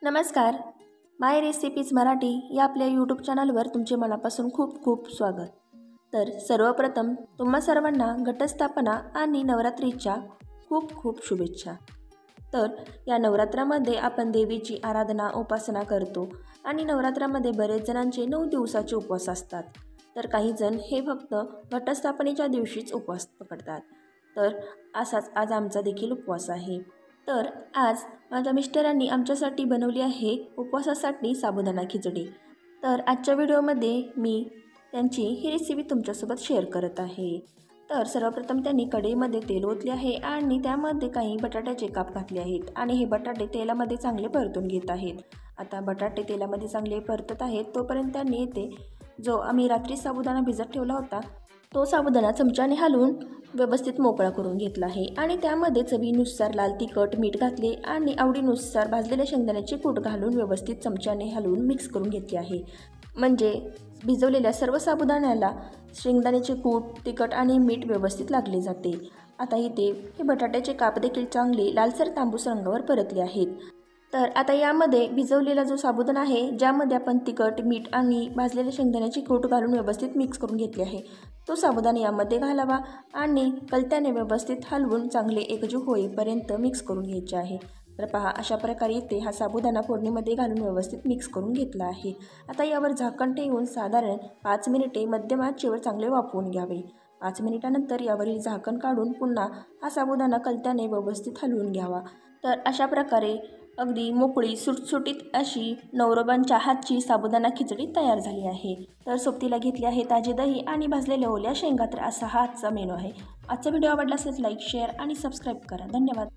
नमस्कार. माय रेसिपीज मराठी या आपल्या यूट्यूब चॅनलवर तुमचे मनापासून खूप खूप स्वागत. तर सर्वप्रथम तुम्हा सर्वांना घटस्थापना आणि नवरात्रीच्या खूप खूप शुभेच्छा. तर या नवरात्रामध्ये आपण देवीची आराधना उपासना करतो आणि नवरात्रामध्ये बरेच जणांचे 9 दिवसाचे उपवास असतात. तर काही जण हे फक्त घटस्थापनेच्या दिवशीच उपवास पकडतात. तर असाच आज आमचा देखील उपवास आहे. तर आज माझ्या मिस्टरांनी आमच्यासाठी बनवली आहे उपवासासाठी साबुदाणा खिचडी. तर आजच्या व्हिडिओमध्ये मी त्यांची ही रेसिपी तुमच्यासोबत शेअर करत आहे. तर सर्वप्रथम त्यांनी कढईमध्ये तेल ओतले आहे आणि त्यामध्ये काही बटाट्याचे काप घातले आहेत आणि हे बटाटे तेलामध्ये चांगले परतून घेत आहेत. आता बटाटे तेलामध्ये चांगले परतत आहेत तोपर्यंत त्यांनी येथे जो आम्ही रात्री साबुदाणा भिजत ठेवला होता तो साबुदाणा चमच्याने हलवून व्यवस्थित मोकळा करून घेतला आहे आणि त्यामध्ये चवीनुसार लाल तिखट, मीठ घातले आणि आवडीनुसार भाजलेल्या शेंगदाण्याचे कूट घालून व्यवस्थित चमच्याने हलवून मिक्स करून घेतले आहे. म्हणजे भिजवलेल्या सर्व साबुदाण्याला शेंगदाण्याचे कूट, तिखट आणि मीठ व्यवस्थित लागले जाते. आता इथे हे बटाट्याचे काप देखील चांगले लालसर तांबूस रंगावर परतले आहेत. तर आता यामध्ये भिजवलेला जो साबुदाणा आहे ज्यामध्ये आपण तिखट, मीठ आणि भाजलेल्या शेंगदाण्याची कूट घालून व्यवस्थित मिक्स करून घेतले आहे तो साबुदाणा यामध्ये घालावा आणि कलत्याने व्यवस्थित हलवून चांगले एकजीव होईपर्यंत मिक्स करून घ्यायचे आहे. तर पहा अशा प्रकारे इथे हा साबुदाणा फोडणीमध्ये घालून व्यवस्थित मिक्स करून घेतला आहे. आता यावर झाकण ठेवून साधारण 5 मिनिटे मध्यम आचेवर चांगले वाफवून घ्यावे. 5 मिनिटानंतर यावरील झाकण काढून पुन्हा हा साबुदाणा कलत्याने व्यवस्थित हलवून घ्यावा. तर अशा प्रकारे अगदी मोकळी सुटसुटीत अशी नवरोबांच्या हातची साबुदाणा खिचडी तयार झाली आहे. तर सोबतीला घेतली आहे ताजे दही आणि भाजलेल्या ओल्या शेंगा. तर असा हा आजचा मेनू आहे. आजचा व्हिडिओ आवडला असेल लाईक, शेअर आणि सबस्क्राईब करा. धन्यवाद.